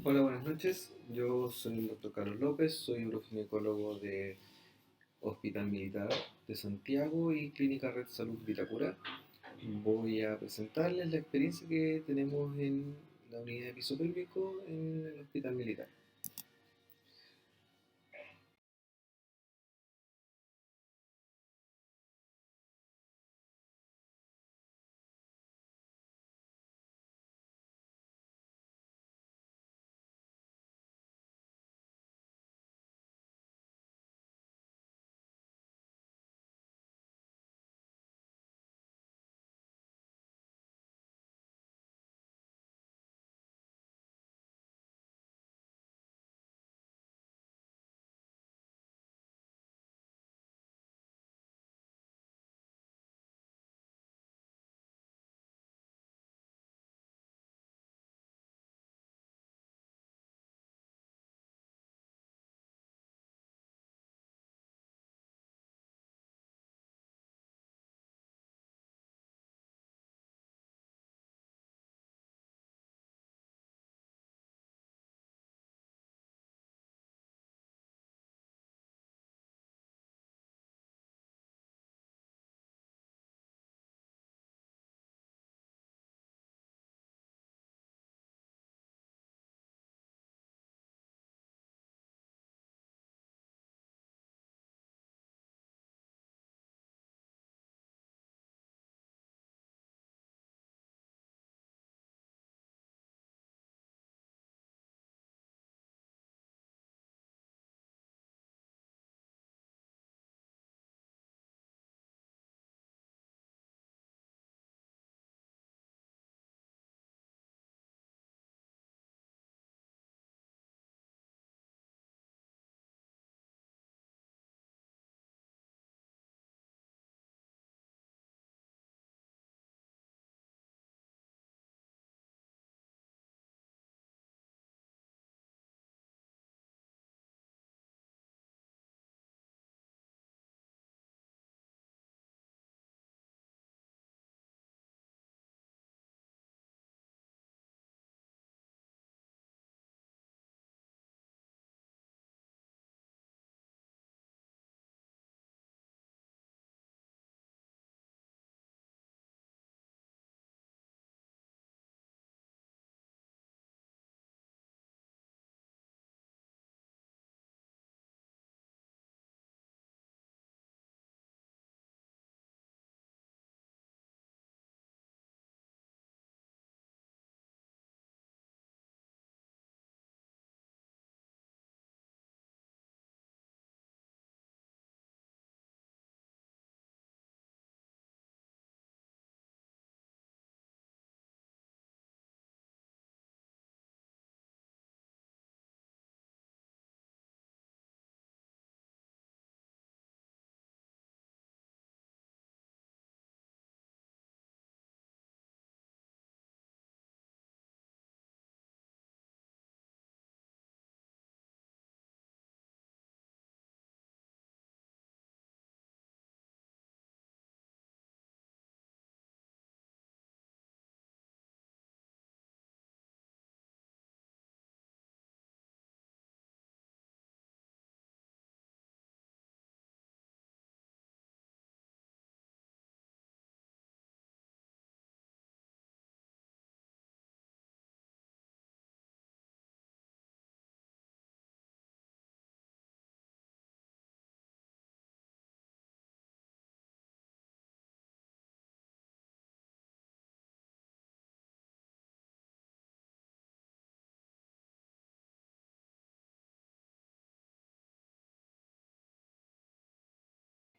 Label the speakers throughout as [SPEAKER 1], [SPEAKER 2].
[SPEAKER 1] Hola, buenas noches. Yo soy el doctor Carlos López, soy uroginecólogo de Hospital Militar de Santiago y Clínica Red Salud Vitacura. Voy a presentarles la experiencia que tenemos en la unidad de piso pélvico en el Hospital Militar.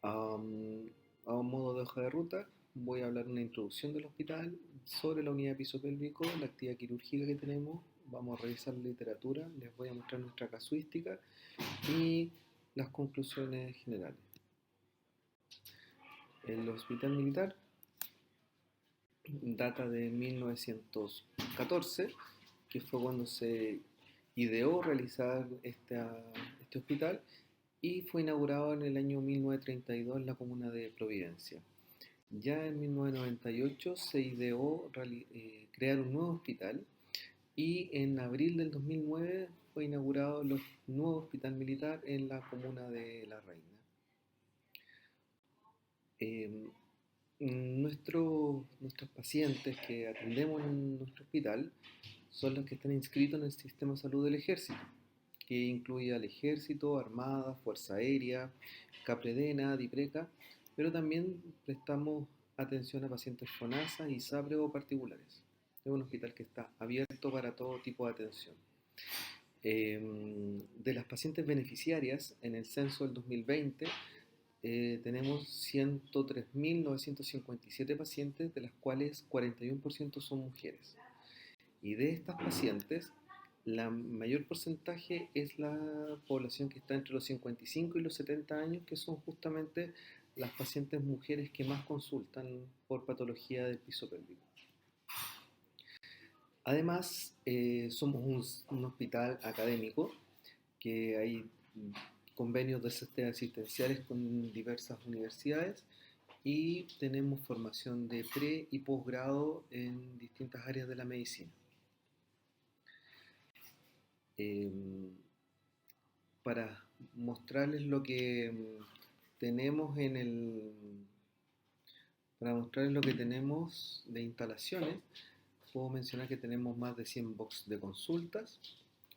[SPEAKER 1] Am, a un modo de hoja de ruta, voy a hablar una introducción del hospital sobre la unidad de piso pélvico, la actividad quirúrgica que tenemos. Vamos a revisar literatura, les voy a mostrar nuestra casuística y las conclusiones generales. El hospital militar data de 1914, que fue cuando se ideó realizar este hospital, y fue inaugurado en el año 1932 en la comuna de Providencia. Ya en 1998 se ideó crear un nuevo hospital Y en abril del 2009 fue inaugurado el nuevo hospital militar en la comuna de La Reina. Eh, nuestros pacientes que atendemos en nuestro hospital son los que están inscritos en el sistema de salud del ejército, que incluye al ejército, armada, fuerza aérea, Capredena, Dipreca, pero también prestamos atención a pacientes FONASA, ISAPRE o particulares. Es un hospital que está abierto para todo tipo de atención. De las pacientes beneficiarias, en el censo del 2020 tenemos 103.957 pacientes, de las cuales 41% son mujeres. Y de estas pacientes, la mayor porcentaje es la población que está entre los 55 y los 70 años, que son justamente las pacientes mujeres que más consultan por patología del piso pélvico. Además, somos un hospital académico, que hay convenios de asistenciales con diversas universidades y tenemos formación de pre y posgrado en distintas áreas de la medicina. Eh, para mostrarles lo que tenemos en el para mostrarles lo que tenemos de instalaciones, puedo mencionar que tenemos más de 100 box de consultas.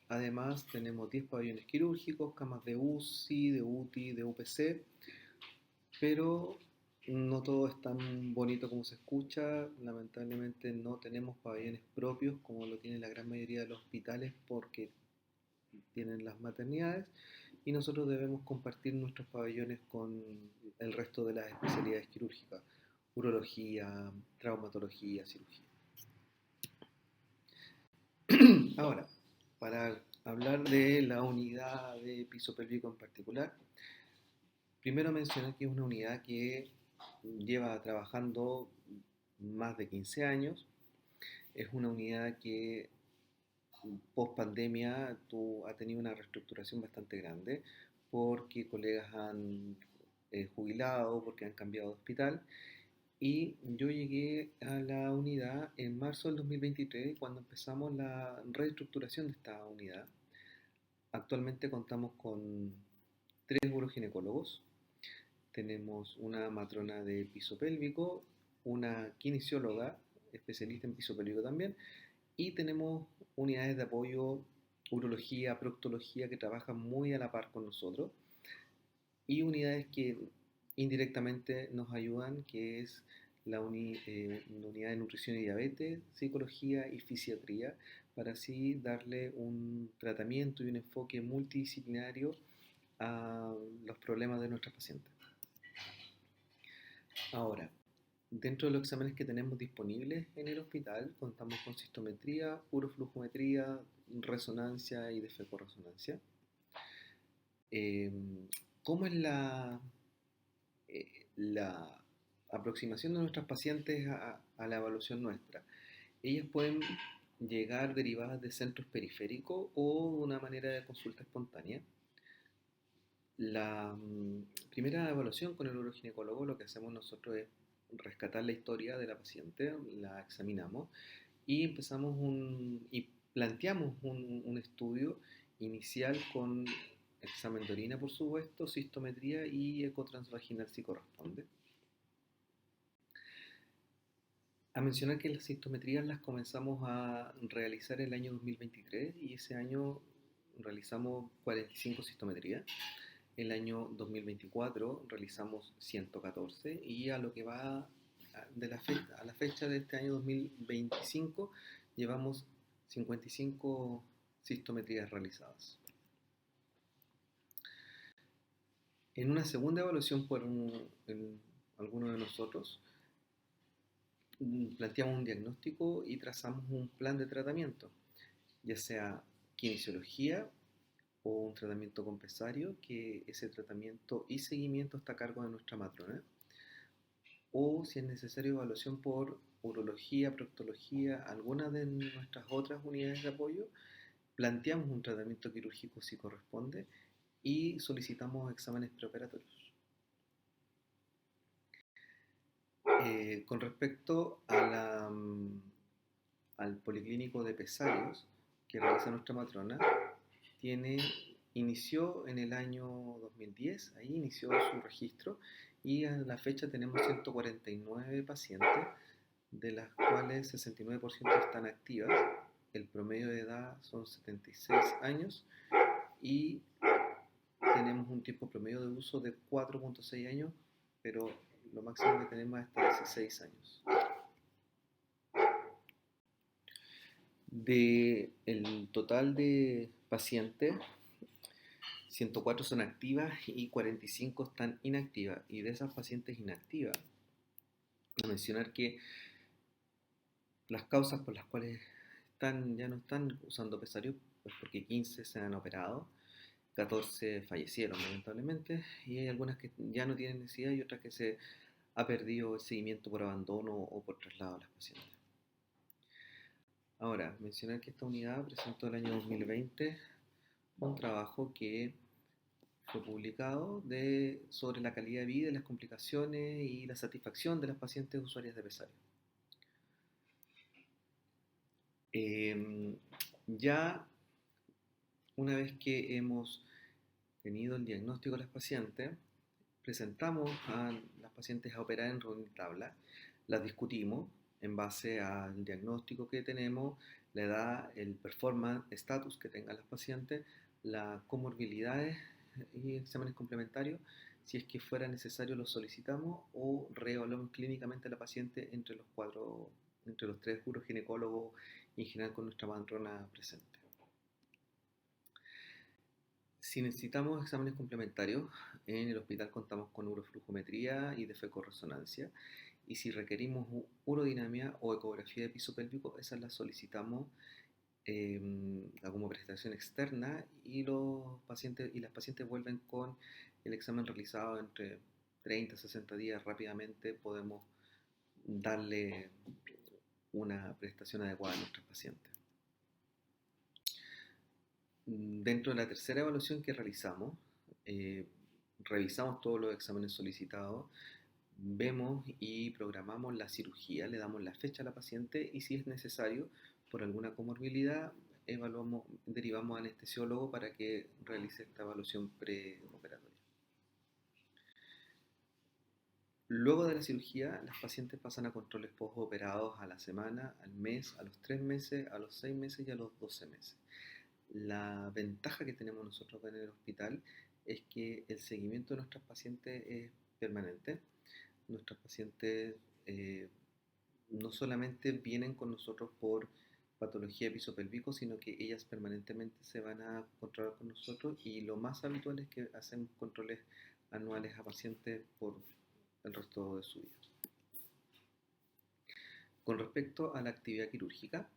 [SPEAKER 1] Además, tenemos 10 pabellones quirúrgicos, camas de UCI, de UTI, de UPC, pero no todo es tan bonito como se escucha. Lamentablemente no tenemos pabellones propios como lo tiene la gran mayoría de los hospitales porque tienen las maternidades y nosotros debemos compartir nuestros pabellones con el resto de las especialidades quirúrgicas, urología, traumatología, cirugía. Ahora, para hablar de la unidad de piso pélvico en particular, primero mencionar que es una unidad que lleva trabajando más de 15 años, es una unidad que post pandemia ha tenido una reestructuración bastante grande porque colegas han jubilado, porque han cambiado de hospital. Y yo llegué a la unidad en marzo del 2023 cuando empezamos la reestructuración de esta unidad. Actualmente contamos con 3 uroginecólogos, tenemos una matrona de piso pélvico, una kinesióloga, especialista en piso pélvico también, y tenemos unidades de apoyo, urología, proctología, que trabajan muy a la par con nosotros, y unidades que indirectamente nos ayudan, que es la unidad de nutrición y diabetes, psicología y fisiatría, para así darle un tratamiento y un enfoque multidisciplinario a los problemas de nuestros pacientes. Ahora, dentro de los exámenes que tenemos disponibles en el hospital, contamos con cistometría, uroflujometría, resonancia y desfecorresonancia. Eh, ¿Cómo es la aproximación de nuestras pacientes a la evaluación nuestra? Ellas pueden llegar derivadas de centros periféricos o de una manera de consulta espontánea. La primera evaluación con el uroginecólogo, lo que hacemos nosotros es rescatar la historia de la paciente, la examinamos y y planteamos un estudio inicial con examen de orina, por supuesto, cistometría y ecotransvaginal si corresponde. A mencionar que las cistometrías las comenzamos a realizar el año 2023 y ese año realizamos 45 cistometrías. El año 2024 realizamos 114 y a lo que va a la fecha de este año 2025 llevamos 55 cistometrías realizadas. En una segunda evaluación por alguno de nosotros, planteamos un diagnóstico y trazamos un plan de tratamiento, ya sea kinesiología o un tratamiento compensario, que ese tratamiento y seguimiento está a cargo de nuestra matrona, o si es necesario evaluación por urología, proctología, alguna de nuestras otras unidades de apoyo, planteamos un tratamiento quirúrgico si corresponde y solicitamos exámenes preoperatorios. Con respecto a al Policlínico de Pesarios que realiza nuestra matrona, inició en el año 2010, ahí inició su registro y a la fecha tenemos 149 pacientes, de las cuales 69% están activas. El promedio de edad son 76 años y tenemos un tiempo promedio de uso de 4.6 años, pero lo máximo que tenemos es hasta 16 años. El total de pacientes, 104 son activas y 45 están inactivas. Y de esas pacientes inactivas, a mencionar que las causas por las cuales ya no están usando pesarios es porque 15 se han operado, 14 fallecieron lamentablemente, y hay algunas que ya no tienen necesidad y otras que se ha perdido el seguimiento por abandono o por traslado a las pacientes. Ahora, mencionar que esta unidad presentó el año 2020 un trabajo que fue publicado sobre la calidad de vida, las complicaciones y la satisfacción de las pacientes usuarias de pesario. Ya una vez que hemos tenido el diagnóstico de las pacientes, presentamos a las pacientes a operar en reunión de tabla, las discutimos en base al diagnóstico que tenemos, la edad, el performance status que tengan las pacientes, las comorbilidades y exámenes complementarios. Si es que fuera necesario los solicitamos o reevaluamos clínicamente a la paciente entre los tres uroginecólogos y en general con nuestra matrona presente. Si necesitamos exámenes complementarios, en el hospital contamos con uroflujometría y de fecorresonancia. Y si requerimos urodinamia o ecografía de piso pélvico, esas las solicitamos como prestación externa y las pacientes vuelven con el examen realizado entre 30 a 60 días. Rápidamente podemos darle una prestación adecuada a nuestros pacientes. Dentro de la tercera evaluación que realizamos, revisamos todos los exámenes solicitados, vemos y programamos la cirugía, le damos la fecha a la paciente y si es necesario, por alguna comorbilidad, derivamos al anestesiólogo para que realice esta evaluación preoperatoria. Luego de la cirugía, las pacientes pasan a controles postoperados a la semana, al mes, a los 3 meses, a los 6 meses y a los 12 meses. La ventaja que tenemos nosotros en el hospital es que el seguimiento de nuestras pacientes es permanente. Nuestras pacientes no solamente vienen con nosotros por patología de piso pélvico, sino que ellas permanentemente se van a controlar con nosotros y lo más habitual es que hacemos controles anuales a pacientes por el resto de su vida. Con respecto a la actividad quirúrgica,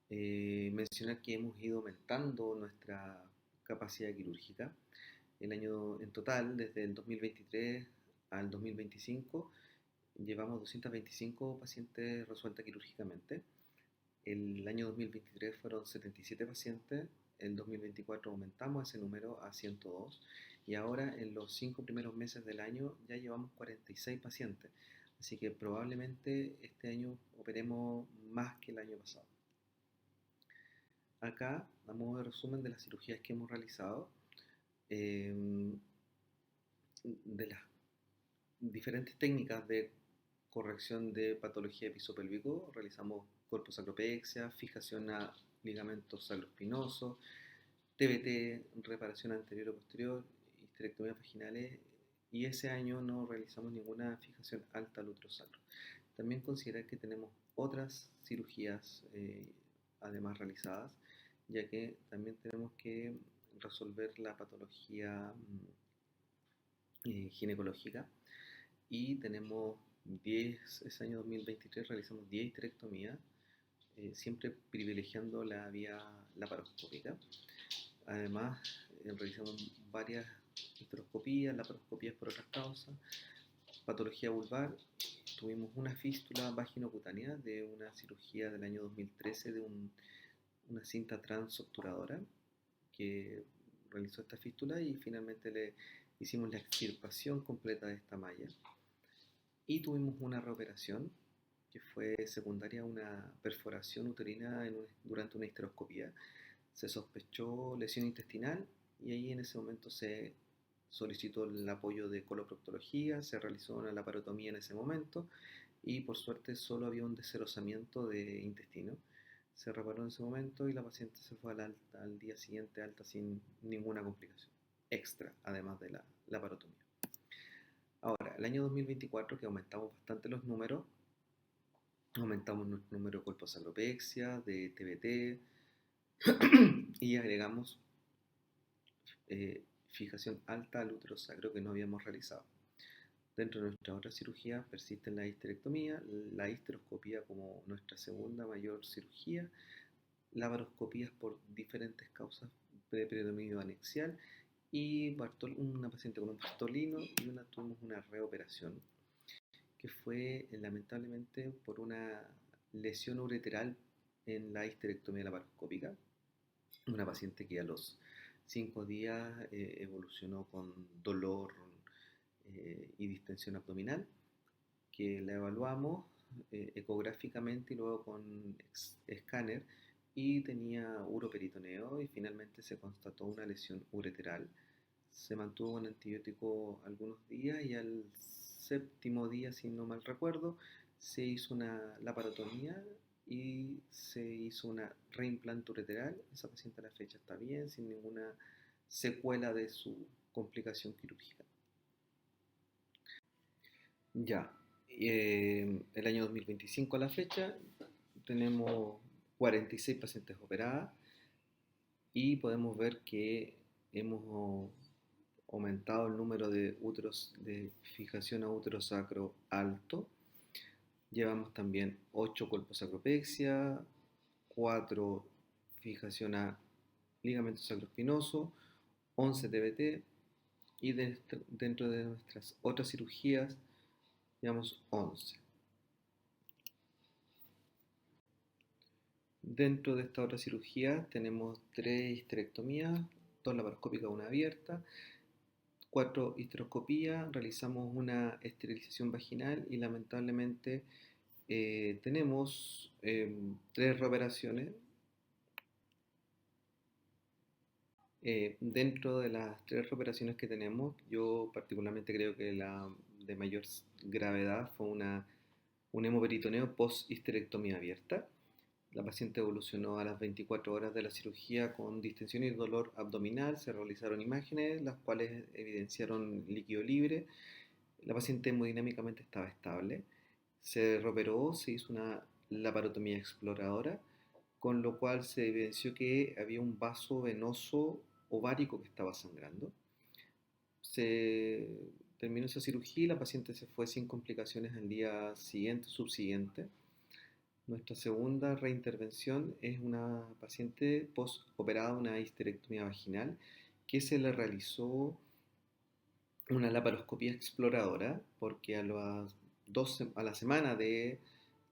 [SPEAKER 1] mencionar que hemos ido aumentando nuestra capacidad quirúrgica. En total, desde el 2023 al 2025, llevamos 225 pacientes resueltas quirúrgicamente. El año 2023 fueron 77 pacientes, el 2024 aumentamos ese número a 102 y ahora en los 5 primeros meses del año ya llevamos 46 pacientes. Así que probablemente este año operemos más que el año pasado. Acá, a modo de resumen de las cirugías que hemos realizado, de las diferentes técnicas de corrección de patología de piso pélvico, realizamos colposacropexia, fijación a ligamentos sacroespinosos, TBT, reparación anterior o posterior, histerectomías vaginales, y ese año no realizamos ninguna fijación alta al útero sacro. También considerar que tenemos otras cirugías además realizadas, ya que también tenemos que resolver la patología ginecológica y tenemos ese año 2023 realizamos 10 histerectomías, siempre privilegiando la vía laparoscópica. Además, realizamos varias histeroscopías, laparoscopías por otras causas, patología vulvar. Tuvimos una fístula vaginocutánea de una cirugía del año 2013 de una cinta transobturadora que realizó esta fístula y finalmente le hicimos la extirpación completa de esta malla. Y tuvimos una reoperación que fue secundaria a una perforación uterina durante una histeroscopía. Se sospechó lesión intestinal y ahí en ese momento se solicitó el apoyo de coloproctología, se realizó una laparotomía en ese momento y por suerte solo había un deserosamiento de intestino. Se reparó en ese momento y la paciente se fue al día siguiente alta sin ninguna complicación extra, además de la laparotomía. Ahora, el año 2024, que aumentamos bastante los números, aumentamos nuestro número de colposacropexia, de TBT y agregamos fijación alta al útero sacro que no habíamos realizado. Dentro de nuestras otras cirugías persisten la histerectomía, la histeroscopía como nuestra segunda mayor cirugía, laparoscopías por diferentes causas de predominio anexial y una paciente con un bartolino y tuvimos una reoperación que fue lamentablemente por una lesión ureteral en la histerectomía laparoscópica. Una paciente que a los 5 días evolucionó con dolor y distensión abdominal, que la evaluamos ecográficamente y luego con escáner y tenía uroperitoneo y finalmente se constató una lesión ureteral. Se mantuvo con antibiótico algunos días y al 7.º día, si no mal recuerdo, se hizo una laparotomía y se hizo una reimplante ureteral. Esa paciente a la fecha está bien, sin ninguna secuela de su complicación quirúrgica. Ya, el año 2025 a la fecha tenemos 46 pacientes operadas y podemos ver que hemos aumentado el número de úteros de fijación a útero sacro alto. Llevamos también 8 colposacropexia, 4 fijación a ligamento sacroespinoso, 11 TBT y dentro de nuestras otras cirugías llevamos 11. Dentro de esta otra cirugía tenemos 3 histerectomías, 2 laparoscópicas, 1 abierta, 4 histeroscopías, realizamos una esterilización vaginal y lamentablemente tenemos 3 reoperaciones. Dentro de las 3 reoperaciones que tenemos, yo particularmente creo que la de mayor gravedad fue un hemoperitoneo post-histerectomía abierta. La paciente evolucionó a las 24 horas de la cirugía con distensión y dolor abdominal. Se realizaron imágenes, las cuales evidenciaron líquido libre. La paciente hemodinámicamente estaba estable. Se reoperó, se hizo una laparotomía exploradora, con lo cual se evidenció que había un vaso venoso ovárico que estaba sangrando. Se terminó esa cirugía y la paciente se fue sin complicaciones al día siguiente, subsiguiente. Nuestra segunda reintervención es una paciente postoperada de una histerectomía vaginal que se le realizó una laparoscopía exploradora porque a la semana de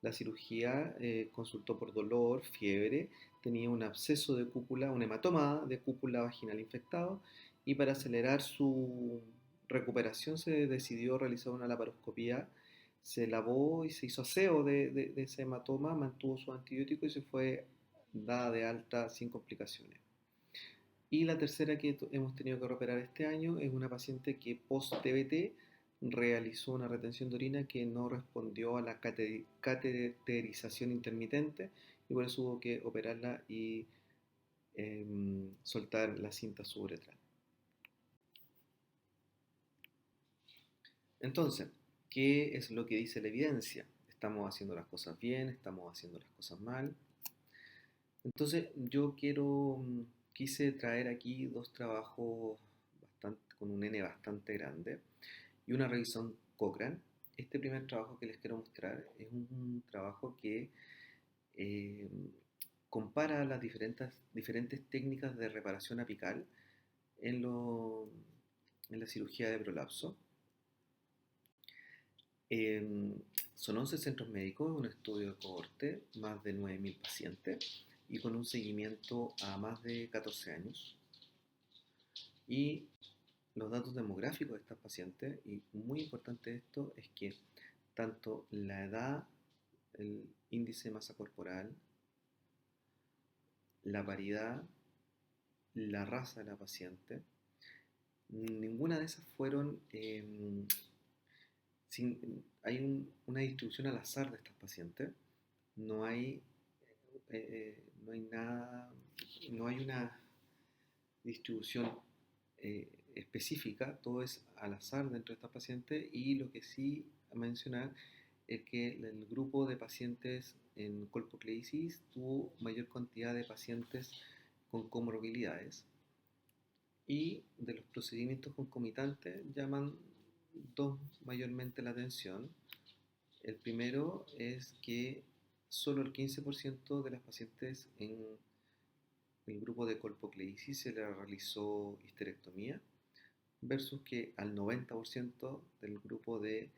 [SPEAKER 1] la cirugía consultó por dolor, fiebre, tenía un absceso de cúpula, un hematoma de cúpula vaginal infectado y para acelerar su recuperación se decidió realizar una laparoscopía. Se lavó y se hizo aseo de ese hematoma, mantuvo su antibiótico y se fue dada de alta sin complicaciones. Y la tercera que hemos tenido que reoperar este año es una paciente que post-TBT realizó una retención de orina que no respondió a la cateterización intermitente y por eso hubo que operarla y soltar la cinta suburetral. Entonces, ¿qué es lo que dice la evidencia? ¿Estamos haciendo las cosas bien? ¿Estamos haciendo las cosas mal? Entonces, yo quise traer aquí 2 trabajos con un N bastante grande y una revisión Cochrane. Este primer trabajo que les quiero mostrar es un trabajo que eh, compara las diferentes técnicas de reparación apical en la cirugía de prolapso. Son 11 centros médicos, un estudio de cohorte, más de 9.000 pacientes y con un seguimiento a más de 14 años. Y los datos demográficos de estas pacientes, y muy importante esto, es que tanto la edad el índice de masa corporal, la paridad, la raza de la paciente. Ninguna de esas fueron, hay una distribución al azar de estas pacientes, no hay, no hay nada, no hay una distribución específica, todo es al azar dentro de estas pacientes y lo que sí a mencionar es que el grupo de pacientes en colpocleisis tuvo mayor cantidad de pacientes con comorbilidades y de los procedimientos concomitantes llaman dos mayormente la atención. El primero es que solo el 15% de las pacientes en el grupo de colpocleisis se le realizó histerectomía versus que al 90% del grupo de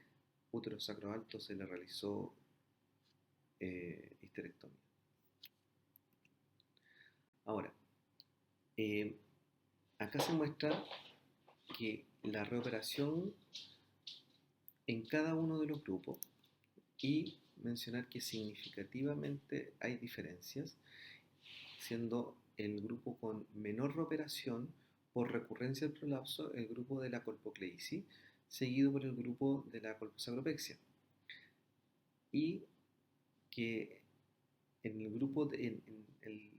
[SPEAKER 1] útero sacro alto se le realizó histerectomía. Ahora, acá se muestra que la reoperación en cada uno de los grupos y mencionar que significativamente hay diferencias, siendo el grupo con menor reoperación por recurrencia del prolapso el grupo de la colpocleisis, seguido por el grupo de la colposacropexia. Y que en el grupo, en el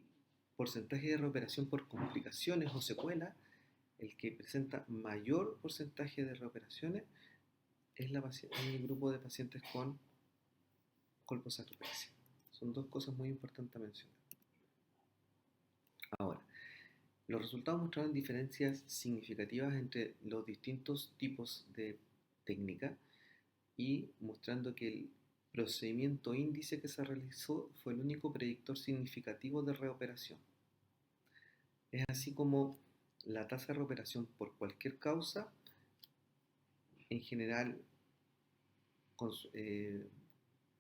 [SPEAKER 1] porcentaje de reoperación por complicaciones o secuelas, el que presenta mayor porcentaje de reoperaciones es el grupo de pacientes con colposacropexia. Son dos cosas muy importantes a mencionar. Ahora, los resultados mostraron diferencias significativas entre los distintos tipos de técnica y mostrando que el procedimiento índice que se realizó fue el único predictor significativo de reoperación. Es así como la tasa de reoperación por cualquier causa, en general,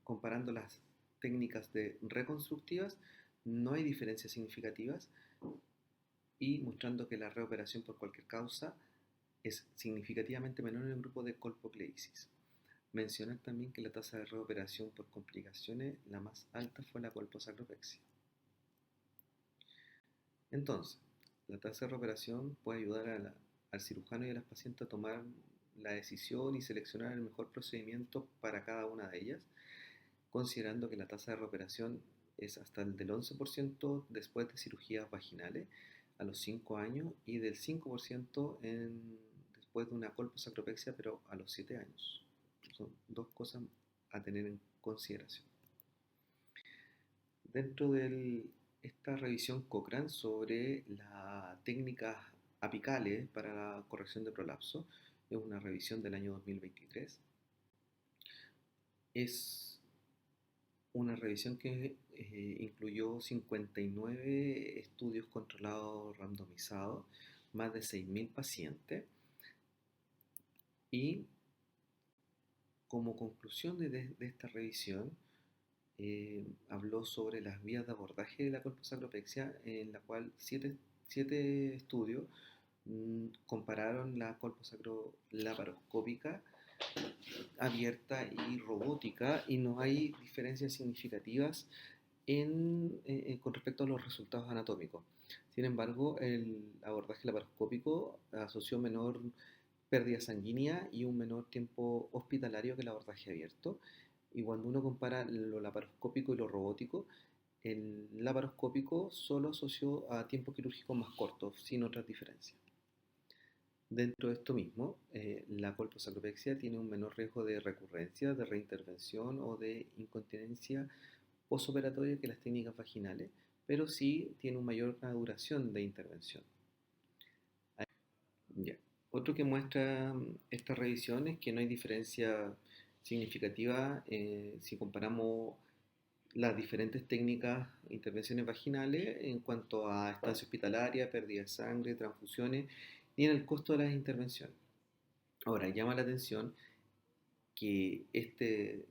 [SPEAKER 1] comparando las técnicas reconstructivas, no hay diferencias significativas y mostrando que la reoperación por cualquier causa es significativamente menor en el grupo de colpocleisis. Mencionar también que la tasa de reoperación por complicaciones, la más alta fue la colposacropexia. Entonces, la tasa de reoperación puede ayudar al cirujano y a las pacientes a tomar la decisión y seleccionar el mejor procedimiento para cada una de ellas, considerando que la tasa de reoperación es hasta el del 11% después de cirugías vaginales a los 5 años y del 5% después de una colposacropexia, pero a los 7 años. Son dos cosas a tener en consideración. Dentro de esta revisión Cochrane sobre las técnicas apicales para la corrección de prolapso, es una revisión del año 2023. Es una revisión que incluyó 59 estudios controlados randomizados, más de 6.000 pacientes, y como conclusión de esta revisión habló sobre las vías de abordaje de la colposacropexia, en la cual siete estudios compararon la colposacrolaparoscópica abierta y robótica y no hay diferencias significativas con respecto a los resultados anatómicos. Sin embargo, el abordaje laparoscópico asoció menor pérdida sanguínea y un menor tiempo hospitalario que el abordaje abierto. Y cuando uno compara lo laparoscópico y lo robótico, el laparoscópico solo asoció a tiempos quirúrgicos más cortos, sin otras diferencias. Dentro de esto mismo, la colposacropexia tiene un menor riesgo de recurrencia, de reintervención o de incontinencia posoperatoria que las técnicas vaginales, pero sí tiene una mayor duración de intervención. Ya. Otro que muestra esta revisión es que no hay diferencia significativa si comparamos las diferentes técnicas, intervenciones vaginales en cuanto a estancia hospitalaria, pérdida de sangre, transfusiones y en el costo de las intervenciones. Ahora, llama la atención que este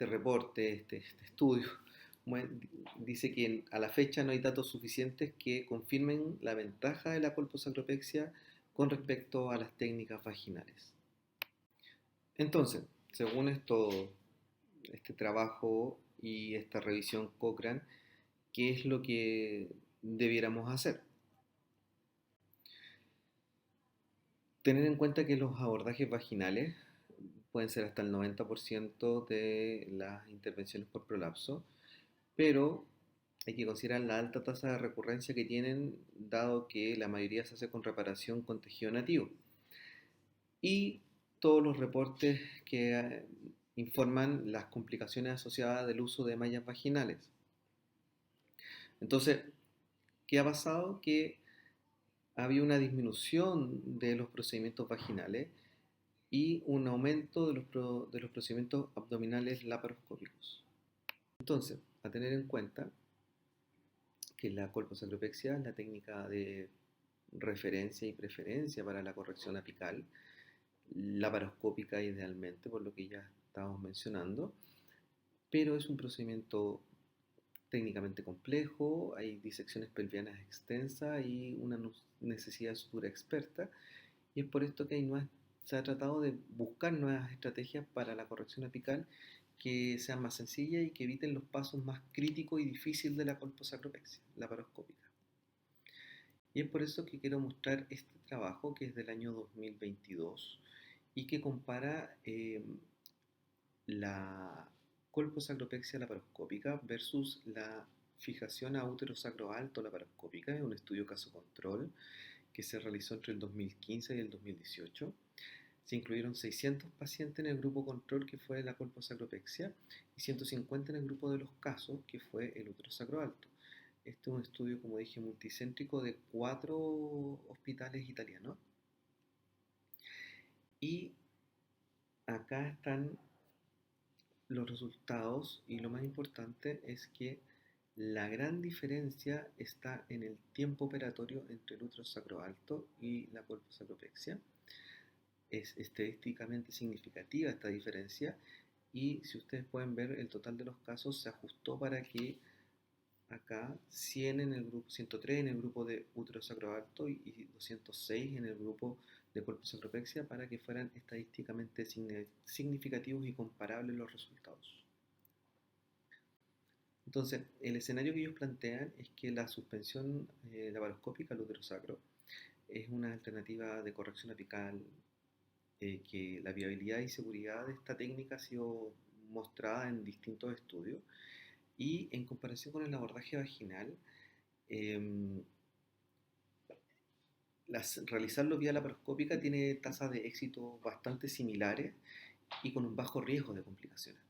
[SPEAKER 1] reporte, este estudio, dice que a la fecha no hay datos suficientes que confirmen la ventaja de la colposacropexia con respecto a las técnicas vaginales. Entonces, según estos este trabajo y esta revisión Cochrane, qué es lo que debiéramos hacer. Tener en cuenta que los abordajes vaginales pueden ser hasta el 90% de las intervenciones por prolapso, pero hay que considerar la alta tasa de recurrencia que tienen, dado que la mayoría se hace con reparación con tejido nativo. Y todos los reportes que informan las complicaciones asociadas del uso de mallas vaginales. Entonces, ¿qué ha pasado? Que había una disminución de los procedimientos vaginales y un aumento de los procedimientos abdominales laparoscópicos. Entonces, a tener en cuenta que la colposacropexia es la técnica de referencia y preferencia para la corrección apical, laparoscópica idealmente, por lo que ya estábamos mencionando, pero es un procedimiento técnicamente complejo, hay disecciones pelvianas extensas y una necesidad de sutura experta, y es por esto que se ha tratado de buscar nuevas estrategias para la corrección apical que sean más sencillas y que eviten los pasos más críticos y difíciles de la colposacropexia laparoscópica. Y es por eso que quiero mostrar este trabajo que es del año 2022 y que compara la colposacropexia laparoscópica versus la fijación a útero sacro alto laparoscópica. Es un estudio caso control que se realizó entre el 2015 y el 2018. Se incluyeron 600 pacientes en el grupo control, que fue la colposacropexia, y 150 en el grupo de los casos, que fue el útero sacro alto. Este es un estudio, como dije, multicéntrico de 4 hospitales italianos. Y acá están los resultados, y lo más importante es que la gran diferencia está en el tiempo operatorio entre el útero sacro alto y la colposacropexia. Es estadísticamente significativa esta diferencia, y si ustedes pueden ver, el total de los casos se ajustó para que acá 100 en el grupo, 103 en el grupo de útero sacro alto y 206 en el grupo de colposacropexia, para que fueran estadísticamente significativos y comparables los resultados. Entonces, el escenario que ellos plantean es que la suspensión laparoscópica al útero sacro es una alternativa de corrección apical, que la viabilidad y seguridad de esta técnica ha sido mostrada en distintos estudios, y en comparación con el abordaje vaginal, eh, realizarlo vía laparoscópica tiene tasas de éxito bastante similares y con un bajo riesgo de complicaciones.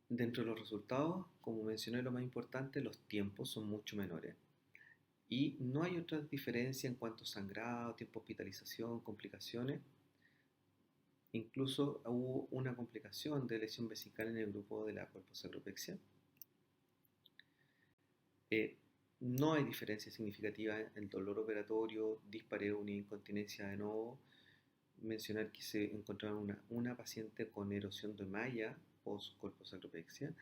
[SPEAKER 1] Dentro de los resultados, como mencioné, lo más importante, los tiempos son mucho menores. Y no hay otra diferencia en cuanto a sangrado, tiempo de hospitalización, complicaciones. Incluso hubo una complicación de lesión vesical en el grupo de la colposacropexia. No hay diferencia significativa en el dolor operatorio, dispareo ni incontinencia de nuevo. Mencionar que se encontraron una paciente con erosión de malla post colposacropexia,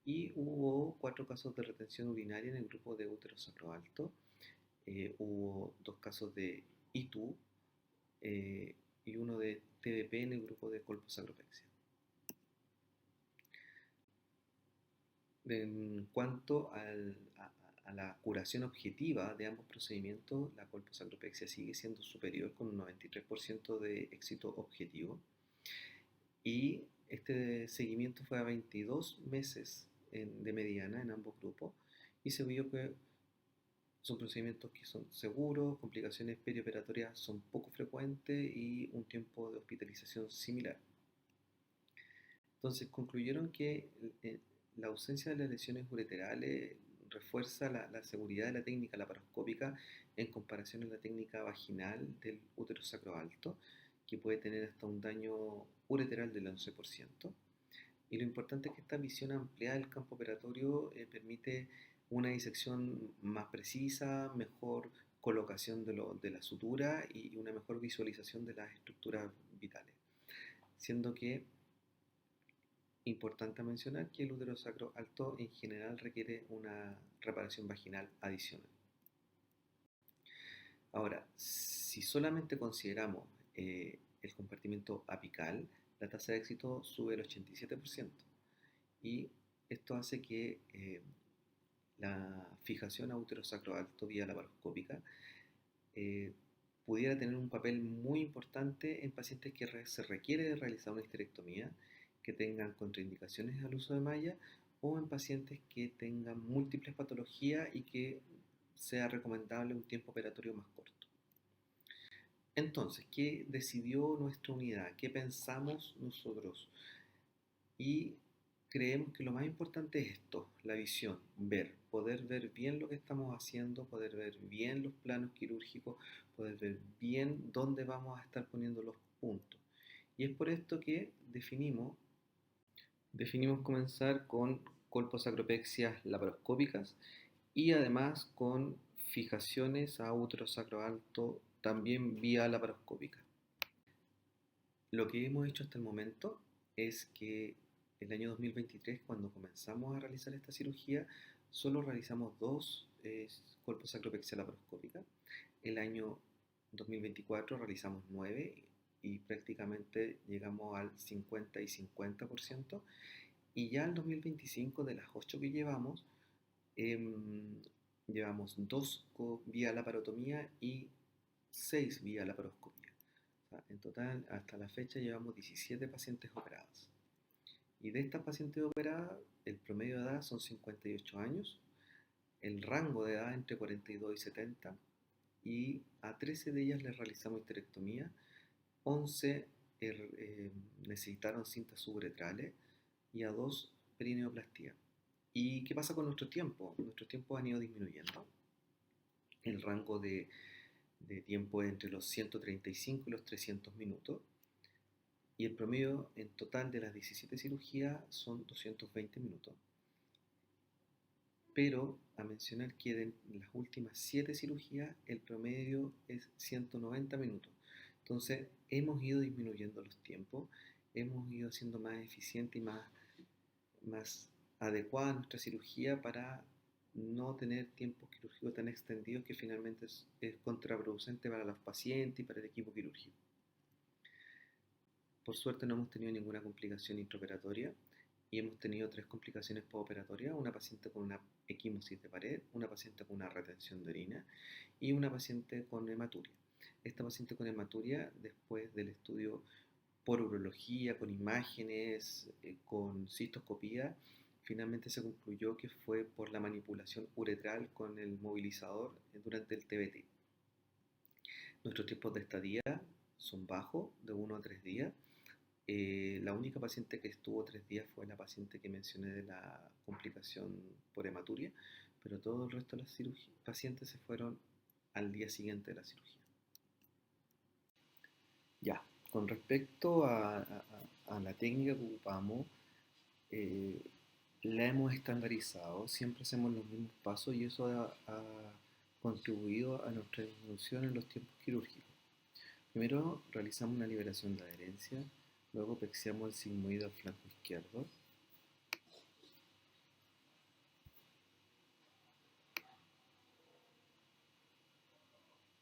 [SPEAKER 1] y hubo 4 casos de retención urinaria en el grupo de útero sacro alto. Hubo 2 casos de ITU y uno de TDP en el grupo de colposacropexia. En cuanto a la curación objetiva de ambos procedimientos, la colposacropexia sigue siendo superior con un 93% de éxito objetivo, y este seguimiento fue a 22 meses de mediana en ambos grupos, y se vio que son procedimientos que son seguros, complicaciones perioperatorias son poco frecuentes y un tiempo de hospitalización similar. Entonces concluyeron que la ausencia de las lesiones ureterales refuerza la seguridad de la técnica laparoscópica en comparación a la técnica vaginal del útero sacro alto, que puede tener hasta un daño ureteral del 11%. Y lo importante es que esta visión ampliada del campo operatorio permite una disección más precisa, mejor colocación de la sutura y una mejor visualización de las estructuras vitales. Siendo que importante mencionar que el útero sacro alto en general requiere una reparación vaginal adicional. Ahora, si solamente consideramos el compartimiento apical, la tasa de éxito sube el 87%. Y esto hace que la fijación a útero sacro alto vía laparoscópica eh, pudiera tener un papel muy importante en pacientes que se requiere de realizar una histerectomía, que tengan contraindicaciones al uso de malla, o en pacientes que tengan múltiples patologías y que sea recomendable un tiempo operatorio más corto. Entonces, ¿qué decidió nuestra unidad? ¿Qué pensamos nosotros? Y creemos que lo más importante es esto, la visión, poder ver bien lo que estamos haciendo, poder ver bien los planos quirúrgicos, poder ver bien dónde vamos a estar poniendo los puntos. Y es por esto que definimos comenzar con colposacropexias laparoscópicas y además con fijaciones a útero sacro alto también vía laparoscópica. Lo que hemos hecho hasta el momento es que el año 2023, cuando comenzamos a realizar esta cirugía, solo realizamos dos colposacropexia laparoscópica. El año 2024 realizamos 9 y prácticamente llegamos al 50 y 50%. Y ya en 2025, de las 8 que llevamos 2 vía laparotomía y 6 vía laparoscopía. O sea, en total, hasta la fecha llevamos 17 pacientes operadas. Y de estas pacientes operadas, el promedio de edad son 58 años, el rango de edad entre 42 y 70, y a 13 de ellas les realizamos histerectomía, 11 necesitaron cintas suburetrales y a 2 perineoplastia. ¿Y qué pasa con nuestro tiempo? Nuestros tiempos han ido disminuyendo. El rango de tiempo es entre los 135 y los 300 minutos. Y el promedio en total de las 17 cirugías son 220 minutos. Pero a mencionar que en las últimas 7 cirugías el promedio es 190 minutos. Entonces hemos ido disminuyendo los tiempos, hemos ido siendo más eficiente y más adecuada nuestra cirugía para no tener tiempos quirúrgicos tan extendidos que finalmente es contraproducente para los pacientes y para el equipo quirúrgico. Por suerte no hemos tenido ninguna complicación intraoperatoria y hemos tenido 3 complicaciones postoperatorias: una paciente con una equimosis de pared, una paciente con una retención de orina y una paciente con hematuria. Esta paciente con hematuria, después del estudio por urología, con imágenes, con cistoscopía, finalmente se concluyó que fue por la manipulación uretral con el movilizador durante el TBT. Nuestros tiempos de estadía son bajos, de 1 a 3 días. La única paciente que estuvo 3 días fue la paciente que mencioné de la complicación por hematuria, pero todo el resto de las pacientes se fueron al día siguiente de la cirugía. Ya, con respecto a la técnica que ocupamos, eh, la hemos estandarizado, siempre hacemos los mismos pasos y eso ha contribuido a nuestra disminución en los tiempos quirúrgicos. Primero realizamos una liberación de adherencia, luego pexiamos el sigmoide al flanco izquierdo.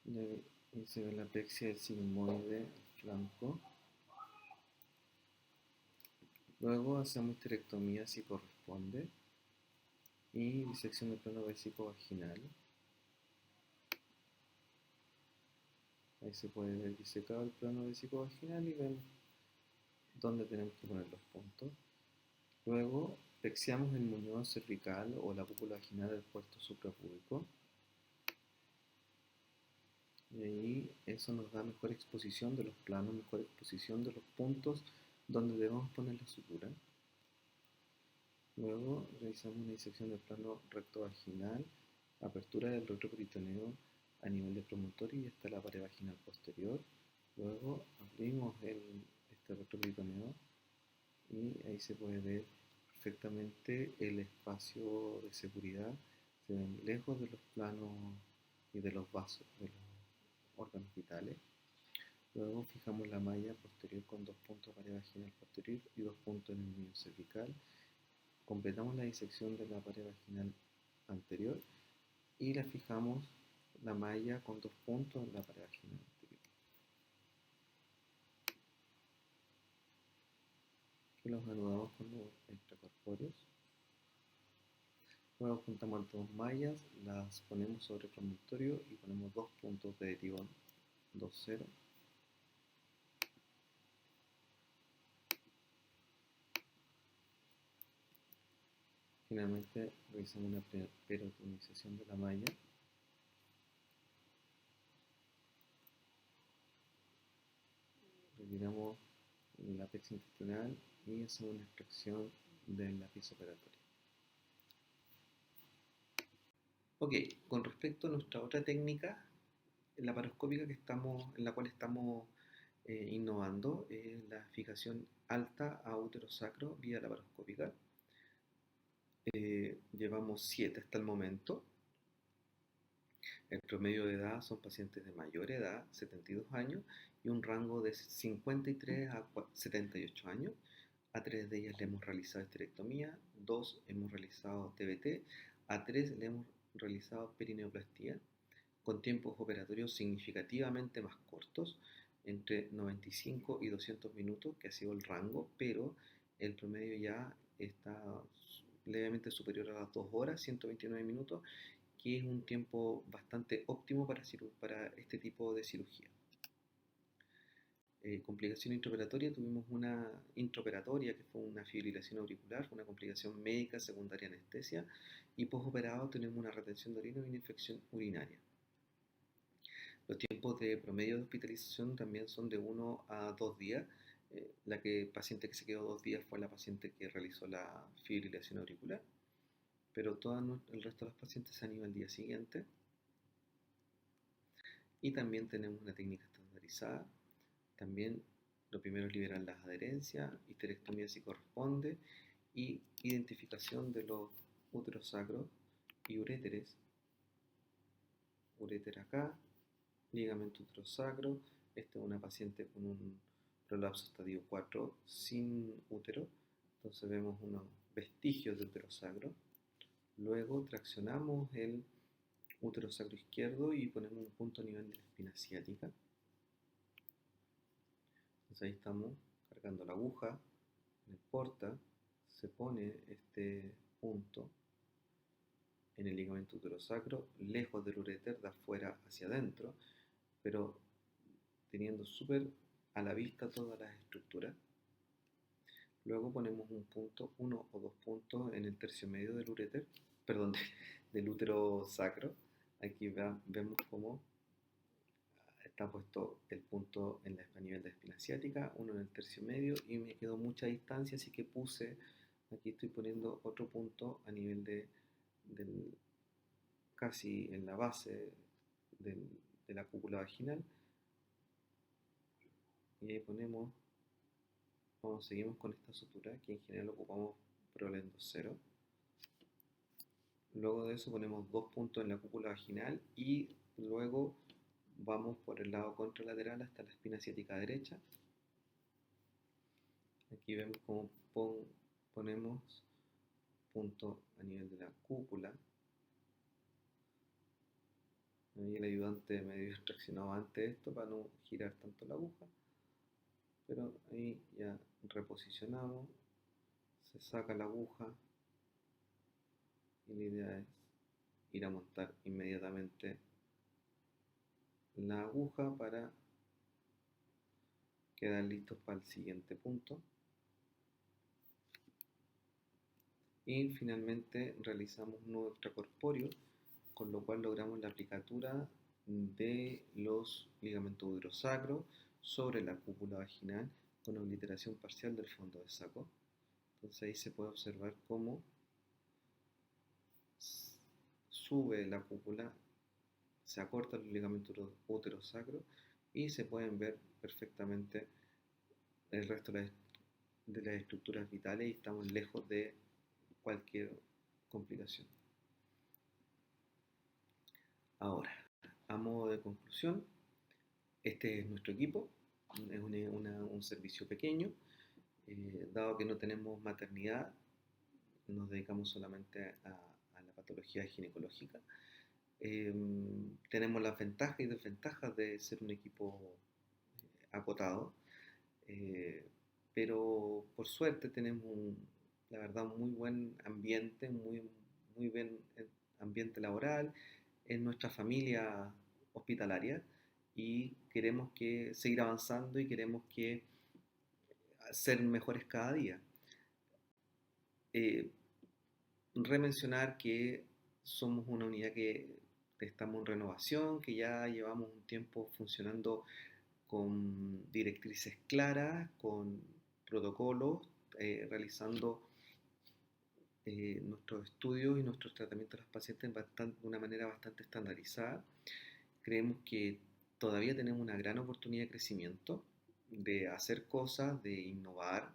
[SPEAKER 1] Y se ve la pexia del sigmoide al flanco. Luego hacemos histerectomía si corresponde y disección del plano vesico-vaginal. Ahí se puede ver disecado el plano vesico-vaginal y vemos dónde tenemos que poner los puntos. Luego pexiamos el muñón cervical o la cúpula vaginal del puerto suprapúbico. Y ahí eso nos da mejor exposición de los planos, mejor exposición de los puntos donde debemos poner la sutura. Luego realizamos una disección del plano recto vaginal, apertura del retroperitoneo a nivel de promontorio y hasta la pared vaginal posterior. Luego abrimos este retroperitoneo y ahí se puede ver perfectamente el espacio de seguridad. Se ven lejos de los planos y de los vasos, de los órganos vitales. Luego fijamos la malla posterior con 2 puntos pared vaginal posterior y 2 puntos en el muñón cervical. Completamos la disección de la pared vaginal anterior y la fijamos la malla con 2 puntos en la pared vaginal anterior. Después los anudamos con los extracorpóreos. Luego juntamos las dos mallas, las ponemos sobre el envoltorio y ponemos dos puntos de tibón 2,0. Finalmente realizamos una perotonización de la malla. Retiramos el apex intestinal y hacemos una extracción de la pieza operatoria. Ok, con respecto a nuestra otra técnica laparoscópica en la cual estamos innovando, es la fijación alta a útero sacro vía laparoscópica. Llevamos 7 hasta el momento. El promedio de edad son pacientes de mayor edad, 72 años, y un rango de 53 a 78 años. A 3 de ellas le hemos realizado esterectomía, 2 hemos realizado TBT, a 3 le hemos realizado perineoplastía, con tiempos operatorios significativamente más cortos, entre 95 y 200 minutos, que ha sido el rango, pero el promedio ya está levemente superior a las 2 horas, 129 minutos, que es un tiempo bastante óptimo para este tipo de cirugía. Complicación intraoperatoria, tuvimos una intraoperatoria que fue una fibrilación auricular, fue una complicación médica secundaria a anestesia, y postoperado tenemos una retención de orina y una infección urinaria. Los tiempos de promedio de hospitalización también son de 1 a 2 días. La paciente que se quedó 2 días fue la paciente que realizó la fibrilación auricular, pero todo el resto de los pacientes se han ido al día siguiente. Y también tenemos una técnica estandarizada. También lo primero es liberar las adherencias, histerectomía si corresponde, y identificación de los úteros sacros y uréteres. Uréter acá, ligamento uterosacro. Esta es una paciente con un prolapso estadio 4 sin útero. Entonces vemos unos vestigios de uterosacro. Luego traccionamos el útero sacro izquierdo y ponemos un punto a nivel de la espina ciática. Entonces ahí estamos cargando la aguja en el porta, se pone este punto en el ligamento uterosacro, lejos del uréter, de afuera hacia adentro, pero teniendo súper a la vista todas las estructuras. Luego ponemos un punto, 1 o 2 puntos en el tercio medio del uréter, perdón, del útero sacro. Aquí vemos cómo está puesto el punto a nivel de espina ciática, uno en el tercio medio, y me quedó mucha distancia, así que aquí estoy poniendo otro punto a nivel casi en la base de la cúpula vaginal. Y ahí seguimos con esta sutura, que en general ocupamos Prolendo 0. Luego de eso ponemos 2 puntos en la cúpula vaginal y luego vamos por el lado contralateral hasta la espina ciática derecha. Aquí vemos cómo ponemos punto a nivel de la cúpula. Ahí el ayudante medio traccionado antes esto para no girar tanto la aguja, pero ahí ya reposicionamos, se saca la aguja y la idea es ir a montar inmediatamente la aguja para quedar listos para el siguiente punto. Y finalmente realizamos un nudo extracorpóreo, con lo cual logramos la aplicatura de los ligamentos uterosacros sobre la cúpula vaginal con obliteración parcial del fondo de saco. Entonces ahí se puede observar cómo sube la cúpula, se acorta el ligamento uterosacro y se pueden ver perfectamente el resto de las estructuras vitales y estamos lejos de cualquier complicación. Ahora, a modo de conclusión, este es nuestro equipo, es un servicio pequeño, dado que no tenemos maternidad, nos dedicamos solamente a la patología ginecológica. Tenemos las ventajas y desventajas de ser un equipo acotado, pero por suerte tenemos la verdad, un muy buen ambiente, muy buen ambiente laboral en nuestra familia hospitalaria y queremos que seguir avanzando y queremos que ser mejores cada día. Eh, Remencionar que somos una unidad que estamos en renovación, que ya llevamos un tiempo funcionando con directrices claras, con protocolos, realizando nuestros estudios y nuestros tratamientos a los pacientes de una manera bastante estandarizada. Creemos que todavía tenemos una gran oportunidad de crecimiento, de hacer cosas, de innovar,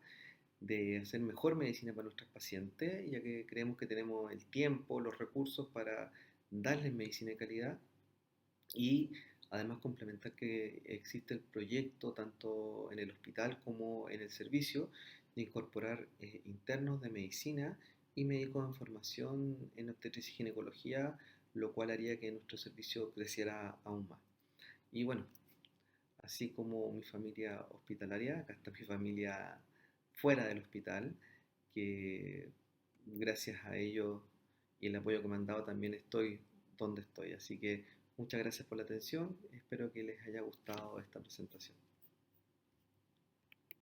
[SPEAKER 1] de hacer mejor medicina para nuestros pacientes, ya que creemos que tenemos el tiempo, los recursos para darles medicina de calidad y además complementar que existe el proyecto tanto en el hospital como en el servicio de incorporar internos de medicina y médicos en formación en obstetricia y ginecología, lo cual haría que nuestro servicio creciera aún más. Y bueno, así como mi familia hospitalaria, acá está mi familia fuera del hospital, que gracias a ellos y el apoyo que me han dado también estoy donde estoy. Así que muchas gracias por la atención, espero que les haya gustado esta presentación.